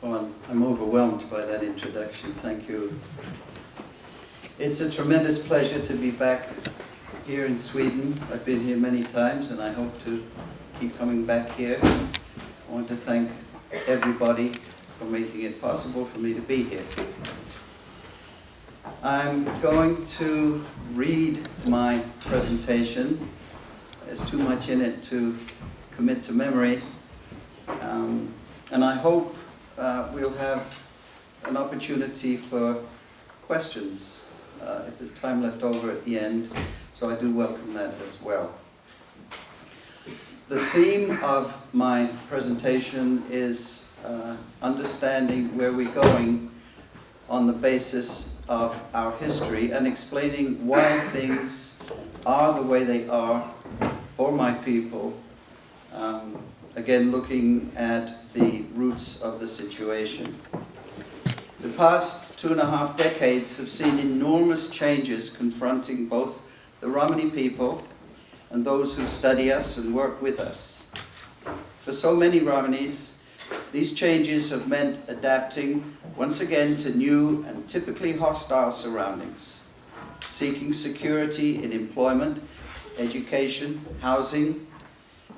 Well, I'm overwhelmed by that introduction. Thank you. It's a tremendous pleasure to be back here in Sweden. I've been here many times and I hope to keep coming back here. I want to thank everybody for making it possible for me to be here. I'm going to read my presentation. There's too much in it to commit to memory. And I hope we'll have an opportunity for questions if there's time left over at the end, so I do welcome that as well. The theme of my presentation is understanding where we're going on the basis of our history and explaining why things are the way they are for my people. Again, looking at the roots of the situation. The past 2.5 decades have seen enormous changes confronting both the Romani people and those who study us and work with us. For so many Romanis, these changes have meant adapting once again to new and typically hostile surroundings, seeking security in employment, education, housing,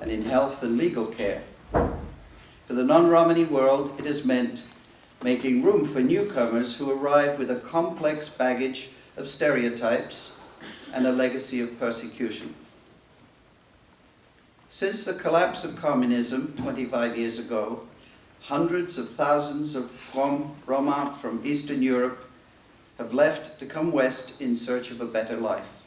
and in health and legal care. For the non-Romani world, it has meant making room for newcomers who arrive with a complex baggage of stereotypes and a legacy of persecution. Since the collapse of communism 25 years ago, hundreds of thousands of Roma from Eastern Europe have left to come west in search of a better life.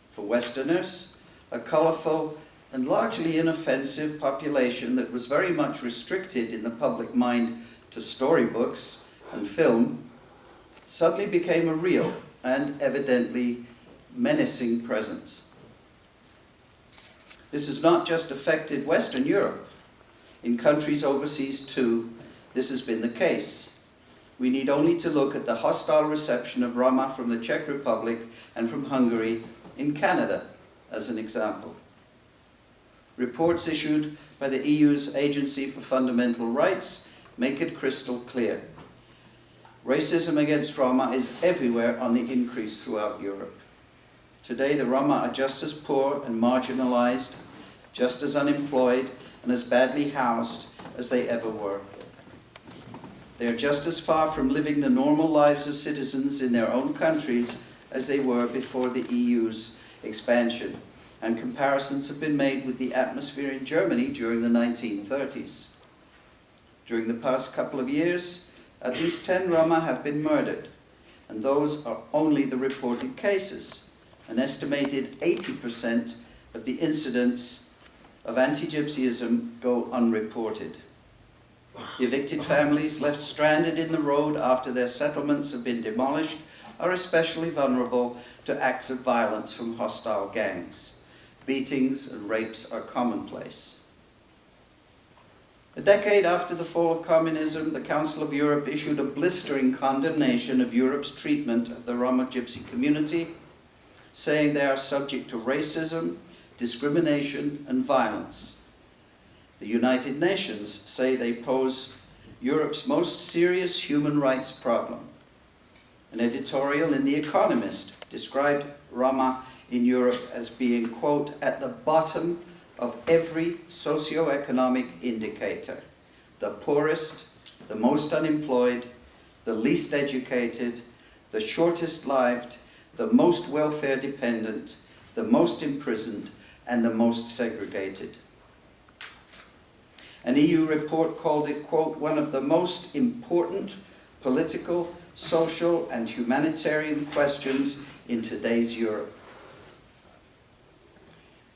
For Westerners, a colorful and largely inoffensive population that was very much restricted in the public mind to storybooks and film, suddenly became a real and evidently menacing presence. This has not just affected Western Europe. In countries overseas too, this has been the case. We need only to look at the hostile reception of Roma from the Czech Republic and from Hungary in Canada as an example. Reports issued by the EU's Agency for Fundamental Rights make it crystal clear. Racism against Roma is everywhere on the increase throughout Europe. Today, the Roma are just as poor and marginalized, just as unemployed, and as badly housed as they ever were. They are just as far from living the normal lives of citizens in their own countries as they were before the EU's expansion. And comparisons have been made with the atmosphere in Germany during the 1930s. During the past couple of years, at least 10 Roma have been murdered, and those are only the reported cases. An estimated 80% of the incidents of anti-Gypsyism go unreported. Evicted families left stranded in the road after their settlements have been demolished are especially vulnerable to acts of violence from hostile gangs. Beatings and rapes are commonplace. A decade after the fall of communism, the Council of Europe issued a blistering condemnation of Europe's treatment of the Roma Gypsy community, saying they are subject to racism, discrimination, and violence. The United Nations say they pose Europe's most serious human rights problem. An editorial in The Economist described Roma in Europe as being, quote, at the bottom of every socioeconomic indicator, the poorest, the most unemployed, the least educated, the shortest lived, the most welfare dependent, the most imprisoned, and the most segregated. An EU report called it, quote, one of the most important political, social, and humanitarian questions in today's Europe.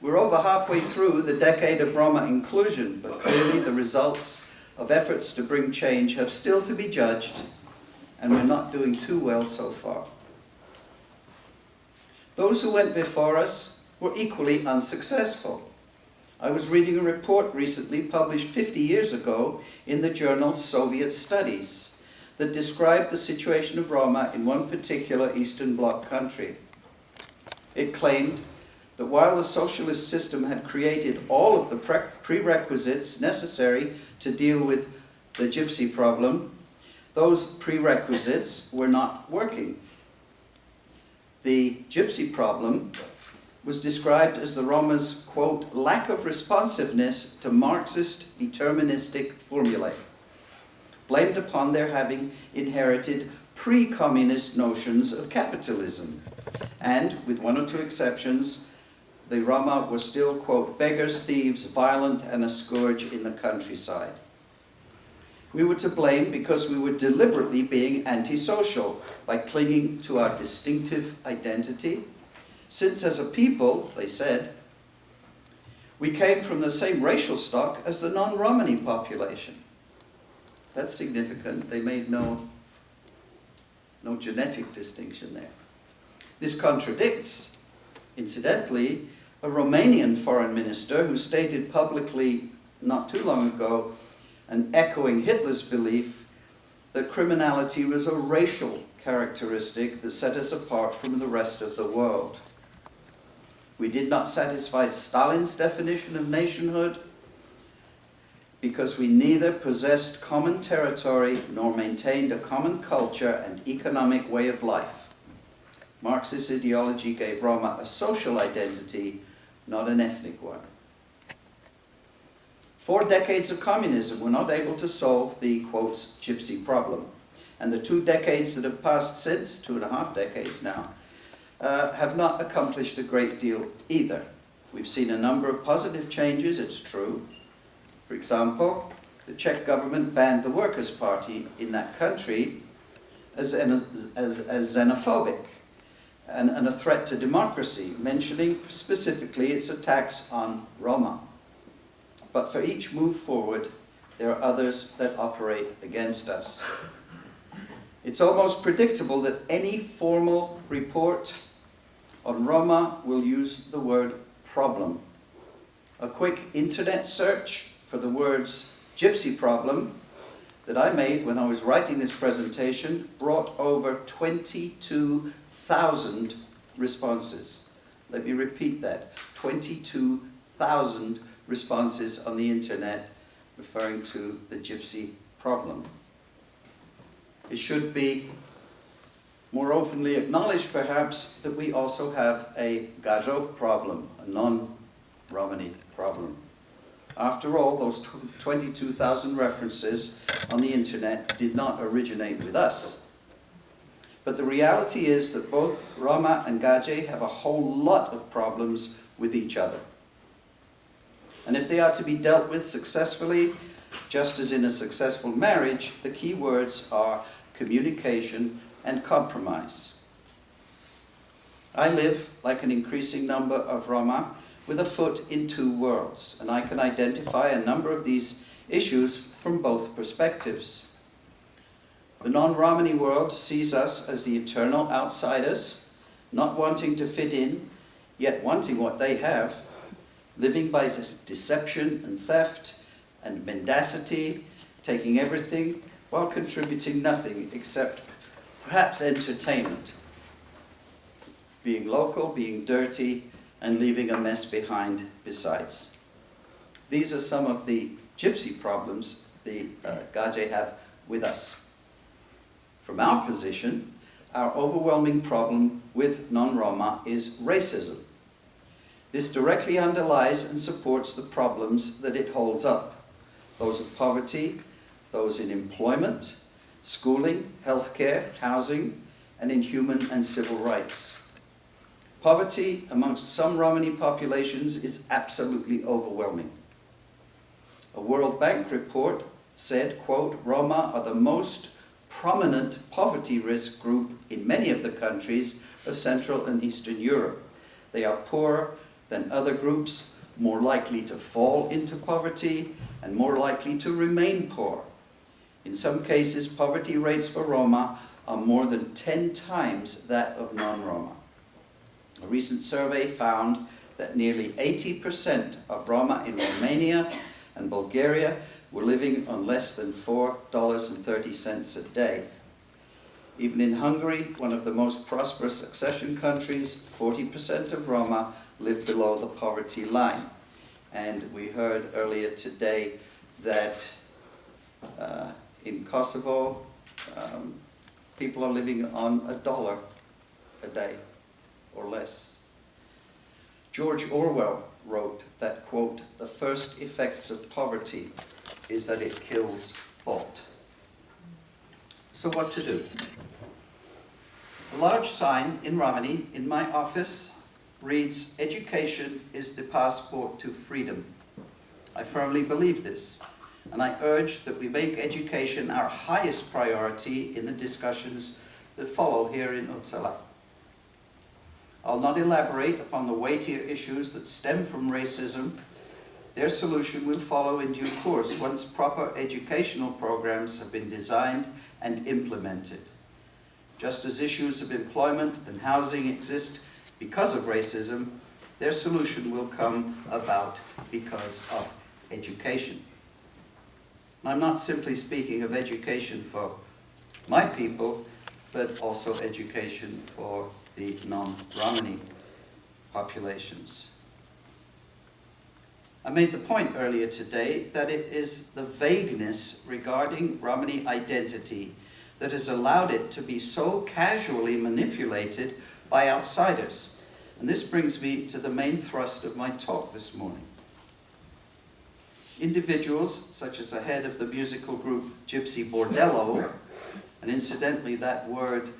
We're over halfway through the decade of Roma inclusion, but clearly the results of efforts to bring change have still to be judged, and we're not doing too well so far. Those who went before us were equally unsuccessful. I was reading a report recently published 50 years ago in the journal Soviet Studies that described the situation of Roma in one particular Eastern Bloc country. It claimed that while the socialist system had created all of the prerequisites necessary to deal with the gypsy problem, those prerequisites were not working. The gypsy problem was described as the Roma's, quote, lack of responsiveness to Marxist deterministic formulae, blamed upon their having inherited pre-communist notions of capitalism. And, with one or two exceptions, the Roma were still, quote, beggars, thieves, violent, and a scourge in the countryside. We were to blame because we were deliberately being antisocial by clinging to our distinctive identity, since as a people, they said, we came from the same racial stock as the non-Romani population. That's significant. They made no genetic distinction there. This contradicts, incidentally, a Romanian foreign minister who stated publicly not too long ago, and echoing Hitler's belief, that criminality was a racial characteristic that set us apart from the rest of the world. We did not satisfy Stalin's definition of nationhood because we neither possessed common territory nor maintained a common culture and economic way of life. Marxist ideology gave Roma a social identity, not an ethnic one. 4 decades of communism were not able to solve the, quotes, gypsy problem. And the 2 decades that have passed since, 2.5 decades now, have not accomplished a great deal either. We've seen a number of positive changes, it's true. For example, the Czech government banned the Workers' Party in that country as xenophobic and a threat to democracy, mentioning specifically its attacks on Roma. But for each move forward, there are others that operate against us. It's almost predictable that any formal report on Roma will use the word problem. A quick internet search for the words gypsy problem that I made when I was writing this presentation brought over 22,000 responses. Let me repeat that, 22,000 responses on the internet referring to the gypsy problem. It should be more openly acknowledged, perhaps, that we also have a Gajo problem, a non-Romani problem. After all, those 22,000 references on the internet did not originate with us. But the reality is that both Roma and Gaje have a whole lot of problems with each other. And if they are to be dealt with successfully, just as in a successful marriage, the key words are communication and compromise. I live, like an increasing number of Roma, with a foot in 2 worlds, and I can identify a number of these issues from both perspectives. The non-Romani world sees us as the eternal outsiders, not wanting to fit in, yet wanting what they have, living by deception and theft and mendacity, taking everything while contributing nothing except perhaps entertainment, being local, being dirty, and leaving a mess behind besides. These are some of the gypsy problems the Gaje have with us. From our position, our overwhelming problem with non-Roma is racism. This directly underlies and supports the problems that it holds up, those of poverty, those in employment, schooling, healthcare, housing, and in human and civil rights. Poverty amongst some Romani populations is absolutely overwhelming. A World Bank report said, quote, Roma are the most prominent poverty risk group in many of the countries of Central and Eastern Europe. They are poorer than other groups, more likely to fall into poverty, and more likely to remain poor. In some cases, poverty rates for Roma are more than 10 times that of non-Roma. A recent survey found that nearly 80% of Roma in Romania and Bulgaria were living on less than $4.30 a day. Even in Hungary, one of the most prosperous accession countries, 40% of Roma live below the poverty line. And we heard earlier today that In Kosovo, people are living on $1 a day or less. George Orwell wrote that, quote, "The first effects of poverty is that it kills thought." So what to do? A large sign in Romani in my office reads, "Education is the passport to freedom." I firmly believe this, and I urge that we make education our highest priority in the discussions that follow here in Uppsala. I'll not elaborate upon the weightier issues that stem from racism. Their solution will follow in due course once proper educational programs have been designed and implemented. Just as issues of employment and housing exist because of racism, their solution will come about because of education. I'm not simply speaking of education for my people, but also education for the non-Romani populations. I made the point earlier today that it is the vagueness regarding Romani identity that has allowed it to be so casually manipulated by outsiders. And this brings me to the main thrust of my talk this morning. Individuals, such as the head of the musical group Gypsy Bordello, and incidentally that word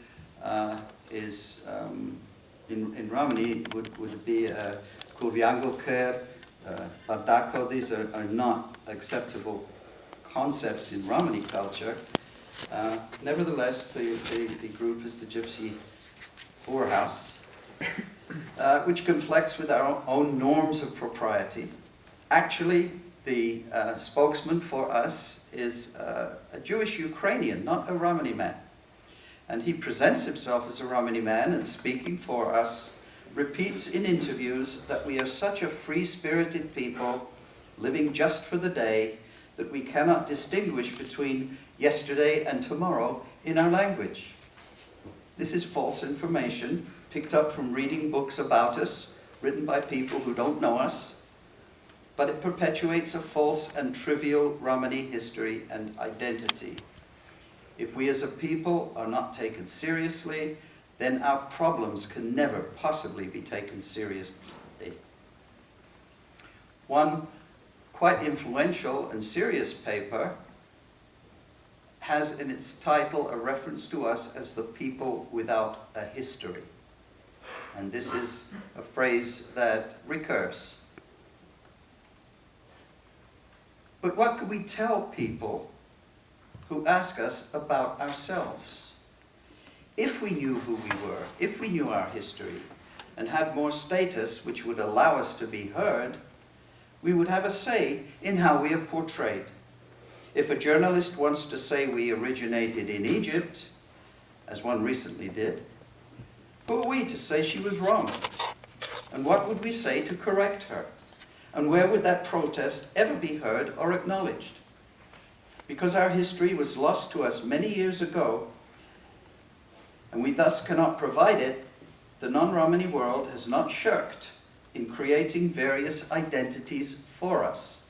is in Romani would be Kurviangokër, Bardako. These are not acceptable concepts in Romani culture. Nevertheless, the group is the Gypsy Whorehouse, which conflicts with our own norms of propriety. Actually, the spokesman for us is a Jewish Ukrainian, not a Romani man. And he presents himself as a Romani man, and speaking for us, repeats in interviews that we are such a free-spirited people, living just for the day, that we cannot distinguish between yesterday and tomorrow in our language. This is false information, picked up from reading books about us, written by people who don't know us, but it perpetuates a false and trivial Romani history and identity. If we as a people are not taken seriously, then our problems can never possibly be taken seriously. One quite influential and serious paper has in its title a reference to us as the people without a history. And this is a phrase that recurs. But what could we tell people who ask us about ourselves? If we knew who we were, if we knew our history, and had more status which would allow us to be heard, we would have a say in how we are portrayed. If a journalist wants to say we originated in Egypt, as one recently did, who are we to say she was wrong? And what would we say to correct her? And where would that protest ever be heard or acknowledged? Because our history was lost to us many years ago, and we thus cannot provide it, the non-Romani world has not shirked in creating various identities for us.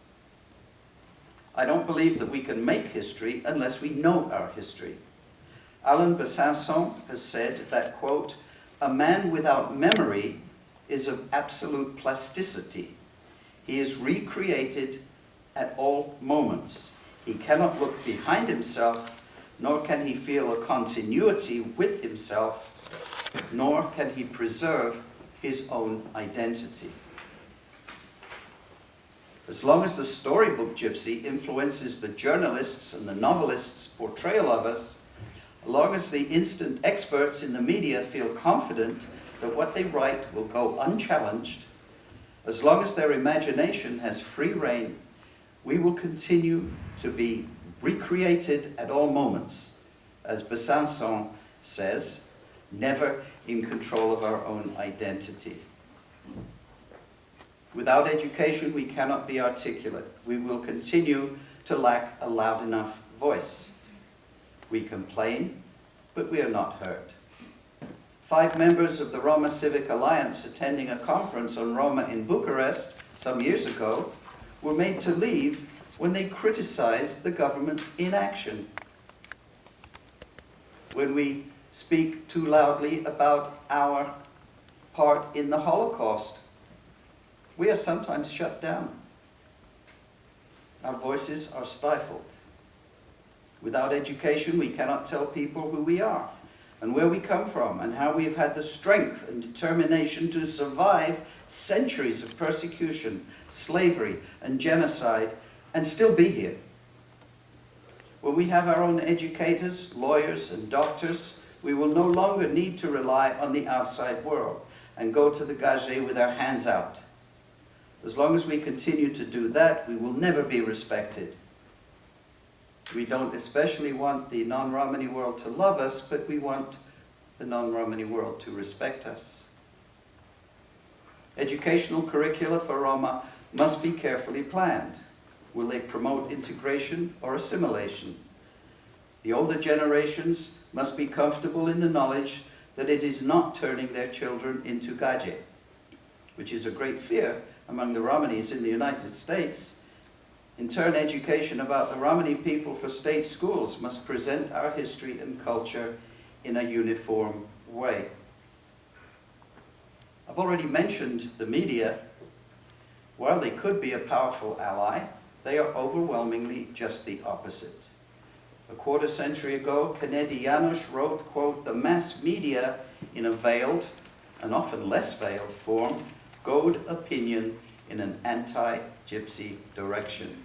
I don't believe that we can make history unless we know our history. Alain Besançon has said that, quote, "A man without memory is of absolute plasticity. He is recreated at all moments. He cannot look behind himself, nor can he feel a continuity with himself, nor can he preserve his own identity." As long as the storybook gypsy influences the journalists' and the novelists' portrayal of us, as long as the instant experts in the media feel confident that what they write will go unchallenged, as long as their imagination has free rein, we will continue to be recreated at all moments, as Besançon says, never in control of our own identity. Without education, we cannot be articulate. We will continue to lack a loud enough voice. We complain, but we are not heard. 5 members of the Roma Civic Alliance attending a conference on Roma in Bucharest some years ago were made to leave when they criticize the government's inaction, when we speak too loudly about our part in the Holocaust. We are sometimes shut down. Our voices are stifled. Without education, we cannot tell people who we are and where we come from and how we have had the strength and determination to survive centuries of persecution, slavery, and genocide and still be here. When we have our own educators, lawyers, and doctors, we will no longer need to rely on the outside world and go to the gage with our hands out. As long as we continue to do that, we will never be respected. We don't especially want the non-Romani world to love us, but we want the non-Romani world to respect us. Educational curricula for Roma must be carefully planned. Will they promote integration or assimilation? The older generations must be comfortable in the knowledge that it is not turning their children into gage, which is a great fear among the Romanis in the United States. In turn, education about the Romani people for state schools must present our history and culture in a uniform way. I've already mentioned the media. While they could be a powerful ally, they are overwhelmingly just the opposite. A quarter century ago, Kennedy Janos wrote, quote, "The mass media, in a veiled, and often less veiled form, goad opinion in an anti-gypsy direction."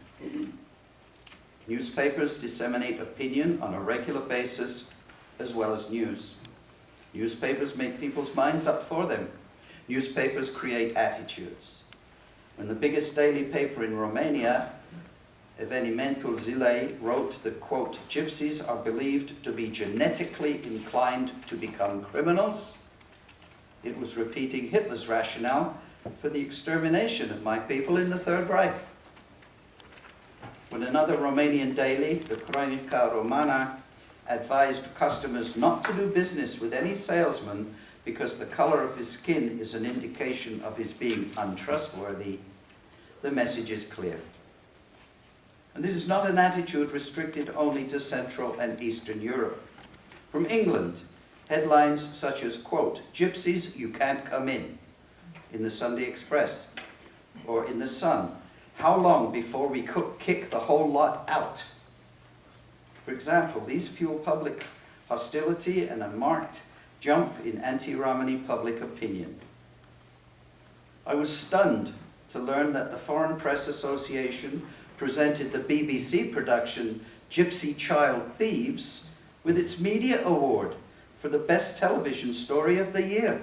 Newspapers disseminate opinion on a regular basis as well as news. Newspapers make people's minds up for them. Newspapers create attitudes. When the biggest daily paper in Romania, Evenimentul Zilei, wrote that, quote, "Gypsies are believed to be genetically inclined to become criminals," it was repeating Hitler's rationale for the extermination of my people in the Third Reich. When another Romanian daily, the Cronica Romana, advised customers not to do business with any salesman because the color of his skin is an indication of his being untrustworthy, the message is clear. And this is not an attitude restricted only to Central and Eastern Europe. From England, headlines such as, quote, "Gypsies, you can't come in the Sunday Express, or in the Sun, "How long before we kick the whole lot out?" For example, these fuel public hostility and a marked jump in anti-Romani public opinion. I was stunned to learn that the Foreign Press Association presented the BBC production Gypsy Child Thieves with its media award for the best television story of the year.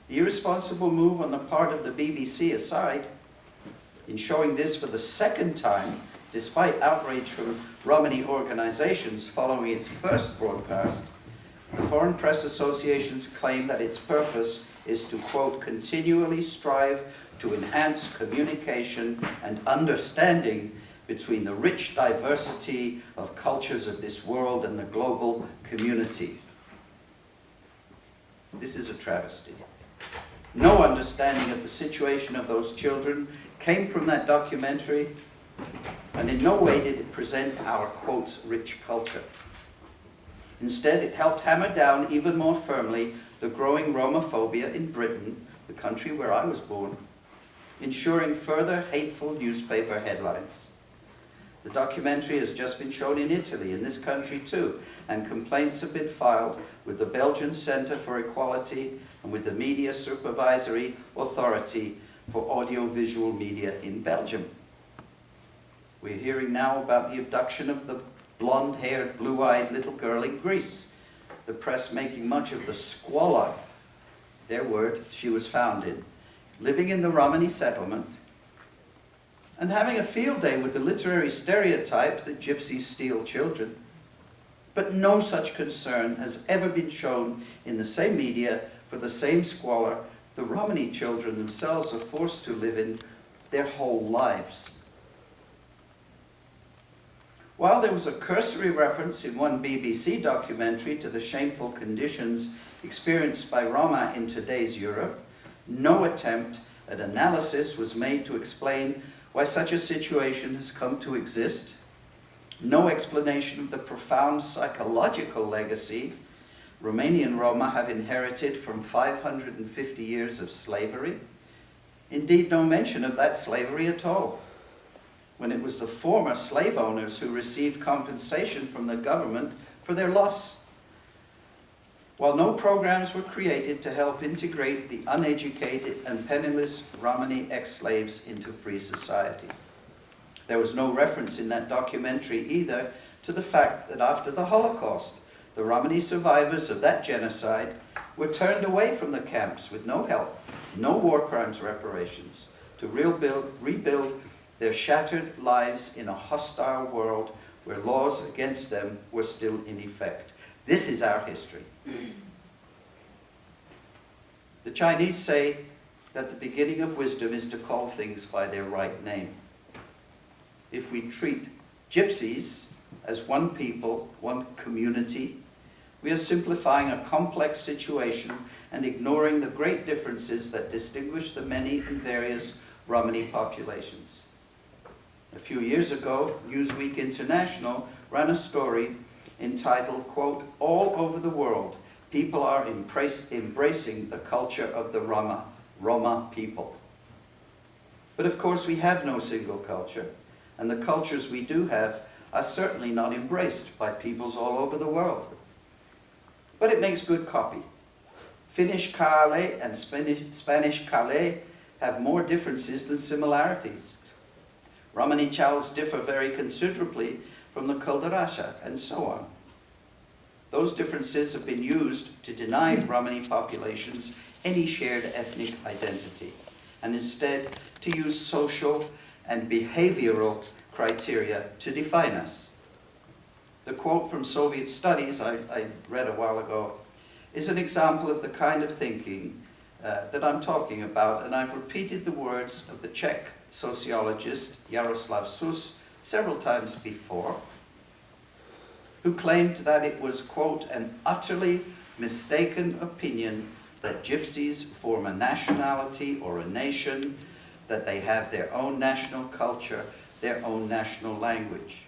The irresponsible move on the part of the BBC aside, in showing this for the second time, despite outrage from Romani organizations following its first broadcast, the Foreign Press Association's claim that its purpose is to, quote, "continually strive to enhance communication and understanding between the rich diversity of cultures of this world and the global community." This is a travesty. No understanding of the situation of those children came from that documentary, and in no way did it present our, quotes, "rich culture." Instead, it helped hammer down even more firmly the growing Romophobia in Britain, the country where I was born, ensuring further hateful newspaper headlines. The documentary has just been shown in Italy, in this country too, and complaints have been filed with the Belgian Centre for Equality and with the Media Supervisory Authority for Audiovisual Media in Belgium. We're hearing now about the abduction of the blonde-haired, blue-eyed little girl in Greece, the press making much of the squalor, their word, she was found in, living in the Romani settlement, and having a field day with the literary stereotype that gypsies steal children. But no such concern has ever been shown in the same media for the same squalor the Romani children themselves are forced to live in their whole lives. While there was a cursory reference in one BBC documentary to the shameful conditions experienced by Roma in today's Europe, no attempt at analysis was made to explain why such a situation has come to exist, no explanation of the profound psychological legacy Romanian Roma have inherited from 550 years of slavery. Indeed, no mention of that slavery at all, when it was the former slave owners who received compensation from the government for their loss. While no programs were created to help integrate the uneducated and penniless Romani ex-slaves into free society. There was no reference in that documentary either to the fact that after the Holocaust, the Romani survivors of that genocide were turned away from the camps with no help, no war crimes reparations, to rebuild their shattered lives in a hostile world where laws against them were still in effect. This is our history. The Chinese say that the beginning of wisdom is to call things by their right name. If we treat gypsies as one people, one community, we are simplifying a complex situation and ignoring the great differences that distinguish the many and various Romani populations. A few years ago, Newsweek International ran a story entitled, quote, "All over the world, people are embracing the culture of the Roma people." But of course we have no single culture, and the cultures we do have are certainly not embraced by peoples all over the world. But it makes good copy. Finnish Kaale and Spanish Kale have more differences than similarities. Romani Chals differ very considerably from the Căldăraș, and so on. Those differences have been used to deny Romani populations any shared ethnic identity, and instead to use social and behavioral criteria to define us. The quote from Soviet studies I read a while ago is an example of the kind of thinking that I'm talking about, and I've repeated the words of the Czech sociologist Jaroslav Sus several times before, who claimed that it was, quote, "an utterly mistaken opinion that gypsies form a nationality or a nation, that they have their own national culture, their own national language."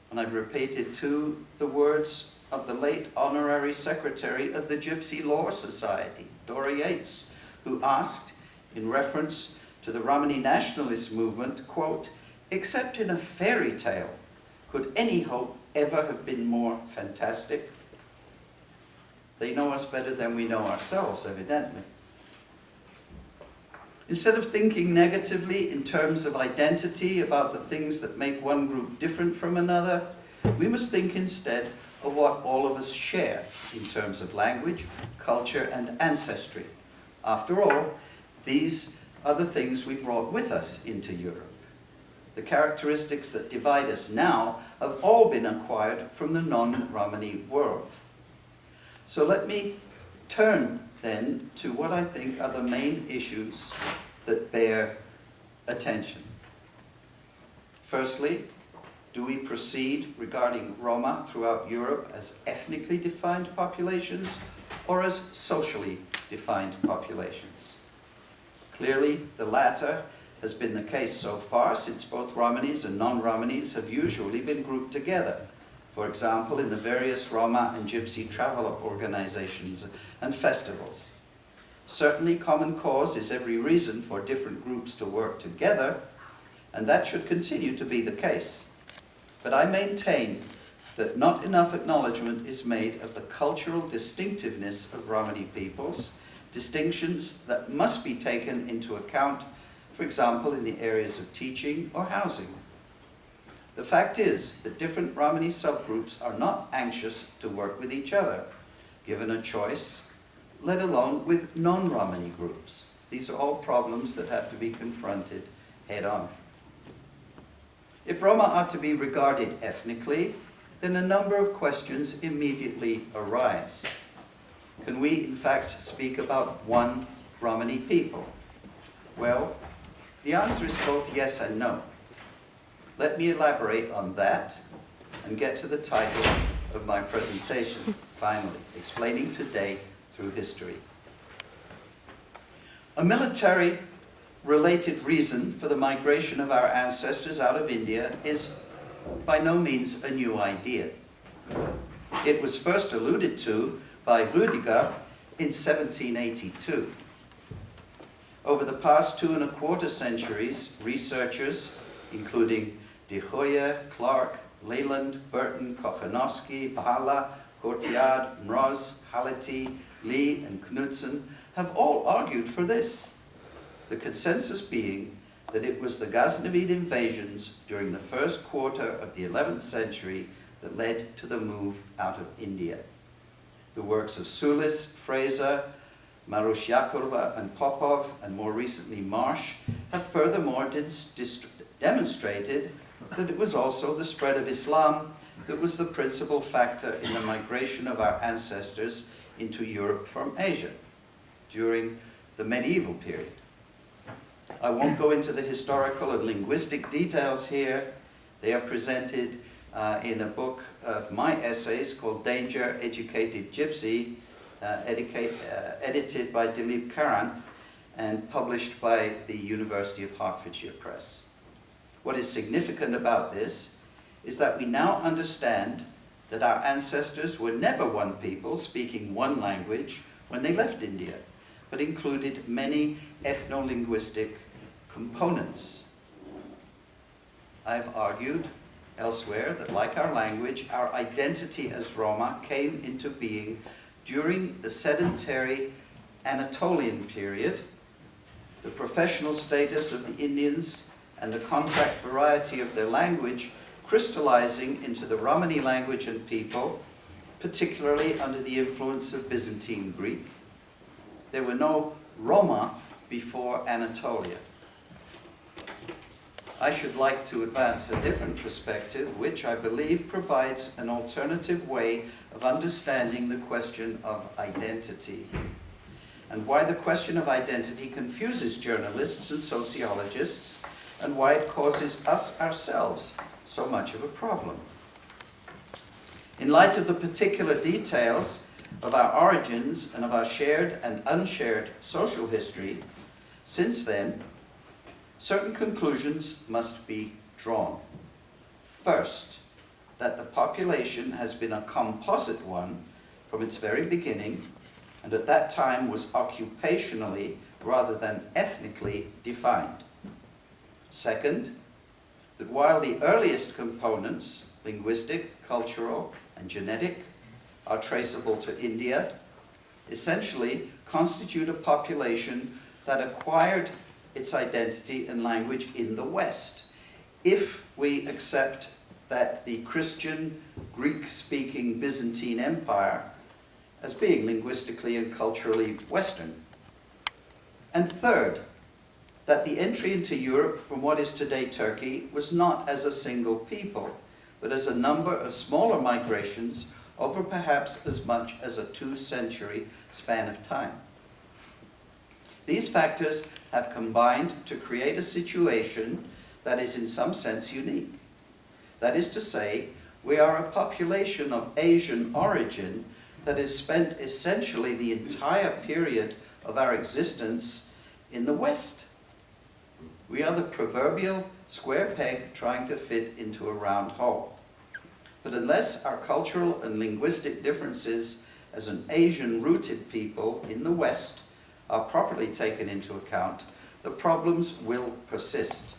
And I've repeated too the words of the late honorary secretary of the Gypsy Law Society, Dora Yates, who asked, in reference to the Romani nationalist movement, quote, "Except in a fairy tale, could any hope ever have been more fantastic?" They know us better than we know ourselves, evidently. Instead of thinking negatively in terms of identity about the things that make one group different from another, we must think instead of what all of us share in terms of language, culture, and ancestry. After all, these are the things we brought with us into Europe. The characteristics that divide us now have all been acquired from the non-Romani world. So let me turn then to what I think are the main issues that bear attention. Firstly, do we proceed regarding Roma throughout Europe as ethnically defined populations or as socially defined populations? Clearly, the latter has been the case so far, since both Romanis and non-Romanis have usually been grouped together. For example, in the various Roma and Gypsy travel organizations and festivals. Certainly, common cause is every reason for different groups to work together, and that should continue to be the case. But I maintain that not enough acknowledgement is made of the cultural distinctiveness of Romani peoples, distinctions that must be taken into account, for example, in the areas of teaching or housing. The fact is that different Romani subgroups are not anxious to work with each other, given a choice, let alone with non-Romani groups. These are all problems that have to be confronted head on. If Roma are to be regarded ethnically, then a number of questions immediately arise. Can we, in fact, speak about one Romani people? Well, the answer is both yes and no. Let me elaborate on that and get to the title of my presentation, finally, explaining today through history. A military related reason for the migration of our ancestors out of India is by no means a new idea. It was first alluded to by Rüdiger in 1782. Over the past 2¼ centuries, researchers, including De Goeje, Clark, Leyland, Burton, Kochanowski, Bahala, Courtiard, Mroz, Haleti, Lee, and Knudsen, have all argued for this, the consensus being that it was the Ghaznavid invasions during the first quarter of the 11th century that led to the move out of India. The works of Sulis, Fraser, Marusyakovova, and Popov, and more recently Marsh, have furthermore demonstrated that it was also the spread of Islam that was the principal factor in the migration of our ancestors into Europe from Asia during the medieval period. I won't go into the historical and linguistic details here. They are presented in a book of my essays called Danger, Educated Gypsy, edited by Dilip Karanth and published by the University of Hertfordshire Press. What is significant about this is that we now understand that our ancestors were never one people speaking one language when they left India, but included many ethno-linguistic components. I've argued elsewhere that, like our language, our identity as Roma came into being during the sedentary Anatolian period, the professional status of the Indians and the contract variety of their language crystallizing into the Romani language and people, particularly under the influence of Byzantine Greek. There were no Roma before Anatolia. I should like to advance a different perspective, which I believe provides an alternative way of understanding the question of identity, and why the question of identity confuses journalists and sociologists, and why it causes us ourselves so much of a problem. In light of the particular details of our origins and of our shared and unshared social history, since then, certain conclusions must be drawn. First, that the population has been a composite one from its very beginning, and at that time was occupationally rather than ethnically defined. Second, that while the earliest components, linguistic, cultural, and genetic, are traceable to India, essentially constitute a population that acquired its identity and language in the West, if we accept that the Christian, Greek-speaking Byzantine Empire as being linguistically and culturally Western. And third, that the entry into Europe from what is today Turkey was not as a single people, but as a number of smaller migrations over perhaps as much as a 2-century span of time. These factors have combined to create a situation that is in some sense unique. That is to say, we are a population of Asian origin that has spent essentially the entire period of our existence in the West. We are the proverbial square peg trying to fit into a round hole. But unless our cultural and linguistic differences as an Asian-rooted people in the West are properly taken into account, the problems will persist.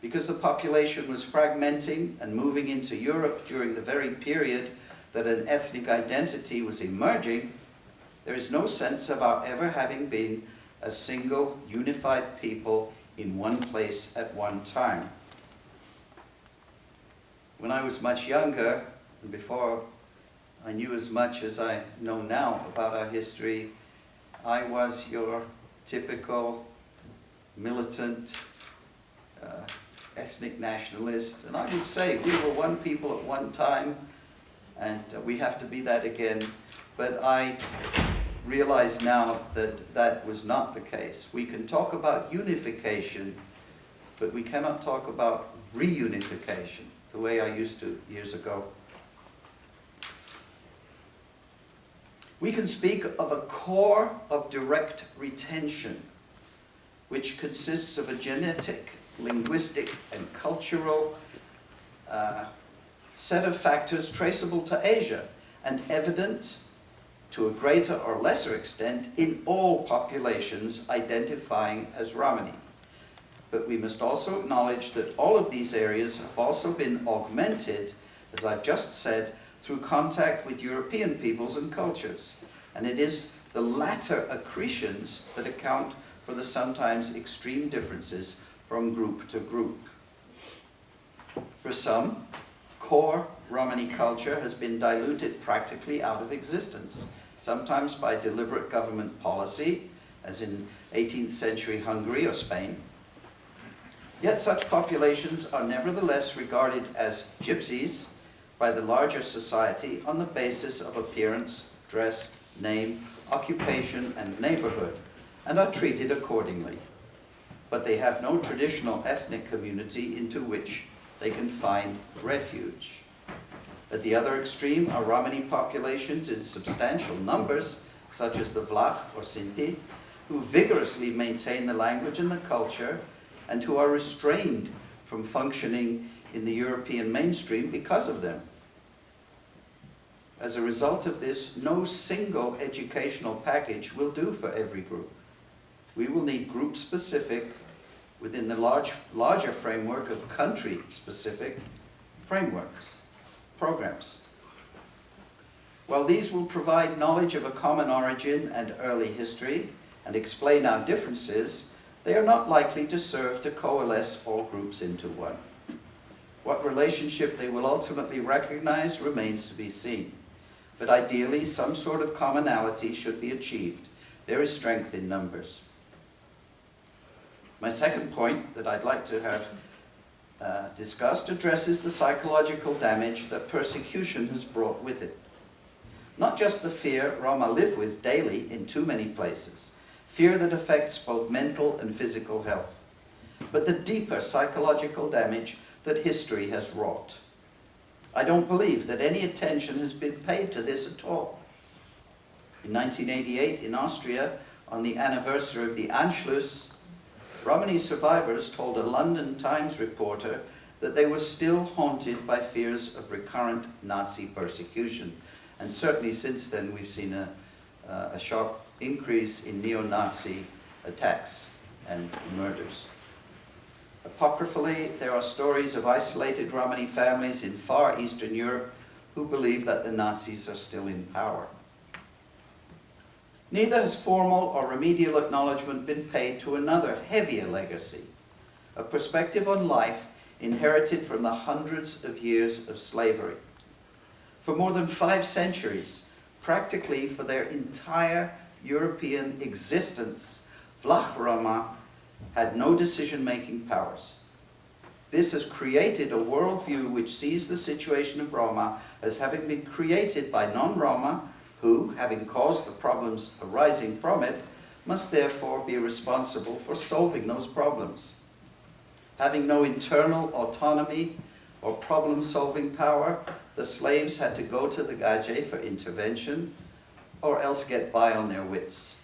Because the population was fragmenting and moving into Europe during the very period that an ethnic identity was emerging, there is no sense of our ever having been a single, unified people in one place at one time. When I was much younger, and before I knew as much as I know now about our history, I was your typical militant ethnic nationalist, and I would say we were one people at one time, and we have to be that again. But I realize now that that was not the case. We can talk about unification, but we cannot talk about reunification the way I used to years ago. We can speak of a core of direct retention, which consists of a genetic, linguistic, and cultural set of factors traceable to Asia and evident to a greater or lesser extent in all populations identifying as Romani. But we must also acknowledge that all of these areas have also been augmented, as I've just said, through contact with European peoples and cultures. And it is the latter accretions that account for the sometimes extreme differences from group to group. For some, core Romani culture has been diluted practically out of existence, sometimes by deliberate government policy, as in 18th century Hungary or Spain. Yet such populations are nevertheless regarded as gypsies by the larger society on the basis of appearance, dress, name, occupation, and neighborhood, and are treated accordingly. But they have no traditional ethnic community into which they can find refuge. At the other extreme are Romani populations in substantial numbers, such as the Vlach or Sinti, who vigorously maintain the language and the culture, and who are restrained from functioning in the European mainstream because of them. As a result of this, no single educational package will do for every group. We will need group-specific, within the larger framework of country-specific frameworks, programs. While these will provide knowledge of a common origin and early history and explain our differences, they are not likely to serve to coalesce all groups into one. What relationship they will ultimately recognize remains to be seen. But ideally, some sort of commonality should be achieved. There is strength in numbers. My second point that I'd like to have discussed addresses the psychological damage that persecution has brought with it. Not just the fear Roma live with daily in too many places, fear that affects both mental and physical health, but the deeper psychological damage that history has wrought. I don't believe that any attention has been paid to this at all. In 1988, in Austria, on the anniversary of the Anschluss, Romani survivors told a London Times reporter that they were still haunted by fears of recurrent Nazi persecution. And certainly since then we've seen a sharp increase in neo-Nazi attacks and murders. Apocryphally, there are stories of isolated Romani families in far Eastern Europe who believe that the Nazis are still in power. Neither has formal or remedial acknowledgement been paid to another heavier legacy, a perspective on life inherited from the hundreds of years of slavery. For more than 5 centuries, practically for their entire European existence, Vlach Roma had no decision-making powers. This has created a worldview which sees the situation of Roma as having been created by non-Roma who, having caused the problems arising from it, must therefore be responsible for solving those problems. Having no internal autonomy or problem-solving power, the slaves had to go to the Gage for intervention or else get by on their wits.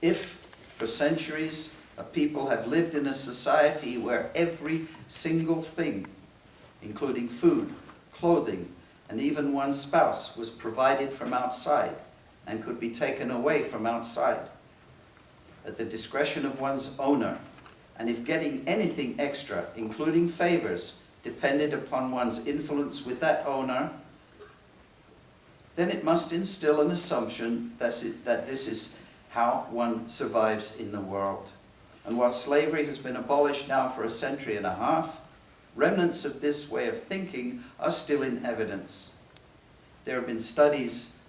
If, for centuries, a people have lived in a society where every single thing, including food, clothing, and even one's spouse, was provided from outside and could be taken away from outside at the discretion of one's owner, and if getting anything extra, including favors, depended upon one's influence with that owner, then it must instill an assumption that this is how one survives in the world. And while slavery has been abolished now for 1.5 centuries, remnants of this way of thinking are still in evidence. There have been studies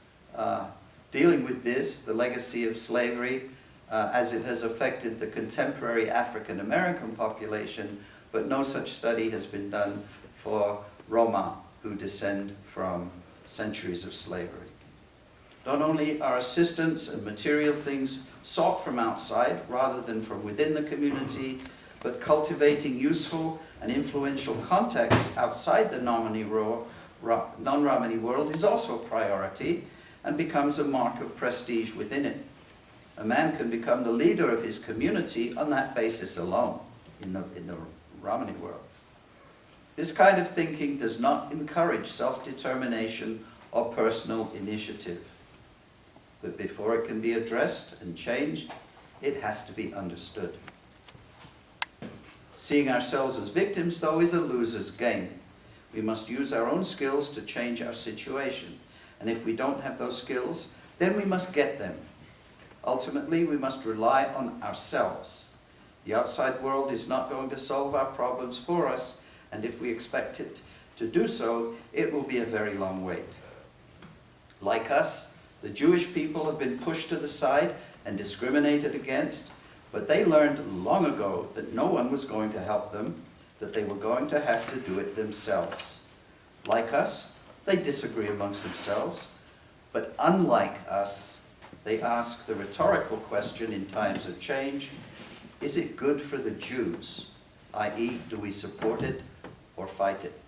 dealing with this, the legacy of slavery, as it has affected the contemporary African American population, but no such study has been done for Roma who descend from centuries of slavery. Not only are assistance and material things sought from outside rather than from within the community, but cultivating useful and influential contacts outside the non-Romani world is also a priority and becomes a mark of prestige within it. A man can become the leader of his community on that basis alone in the Romani world. This kind of thinking does not encourage self-determination or personal initiative. But before it can be addressed and changed, it has to be understood. Seeing ourselves as victims, though, is a loser's game. We must use our own skills to change our situation. And if we don't have those skills, then we must get them. Ultimately, we must rely on ourselves. The outside world is not going to solve our problems for us, and if we expect it to do so, it will be a very long wait. Like us, the Jewish people have been pushed to the side and discriminated against, but they learned long ago that no one was going to help them, that they were going to have to do it themselves. Like us, they disagree amongst themselves, but unlike us, they ask the rhetorical question in times of change, is it good for the Jews? I.e., do we support it or fight it?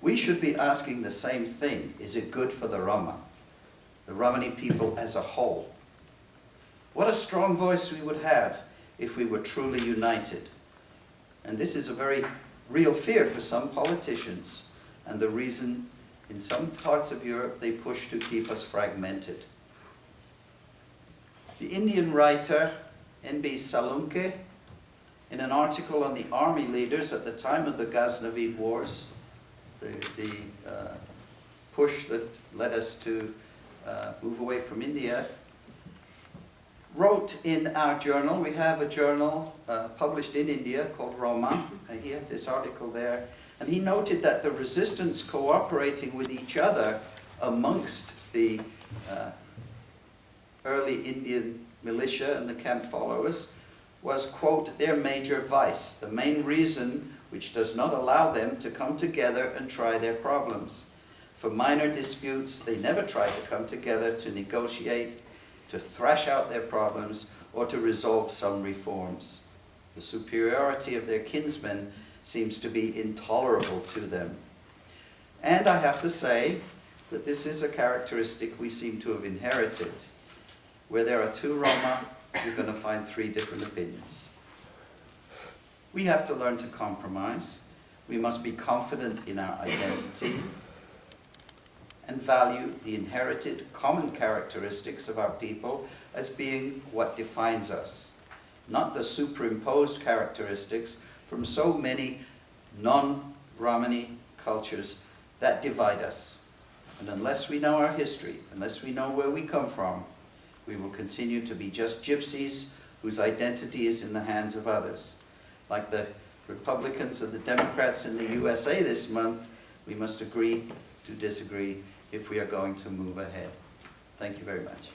We should be asking the same thing, is it good for the Roma, the Romani people as a whole? What a strong voice we would have if we were truly united. And this is a very real fear for some politicians, and the reason in some parts of Europe they push to keep us fragmented. The Indian writer N.B. Salunke, in an article on the army leaders at the time of the Ghaznavid Wars, the push that led us to move away from India, wrote in our journal, we have a journal published in India called Roma, he had this article there, and he noted that the resistance cooperating with each other amongst the early Indian militia and the camp followers was, quote, their major vice, the main reason which does not allow them to come together and try their problems. For minor disputes, they never try to come together to negotiate, to thrash out their problems, or to resolve some reforms. The superiority of their kinsmen seems to be intolerable to them. And I have to say that this is a characteristic we seem to have inherited. Where there are two Roma, you're going to find three different opinions. We have to learn to compromise. We must be confident in our identity and value the inherited common characteristics of our people as being what defines us, not the superimposed characteristics from so many non-Romani cultures that divide us. And unless we know our history, unless we know where we come from, we will continue to be just gypsies whose identity is in the hands of others. Like the Republicans and the Democrats in the USA this month, we must agree to disagree if we are going to move ahead. Thank you very much.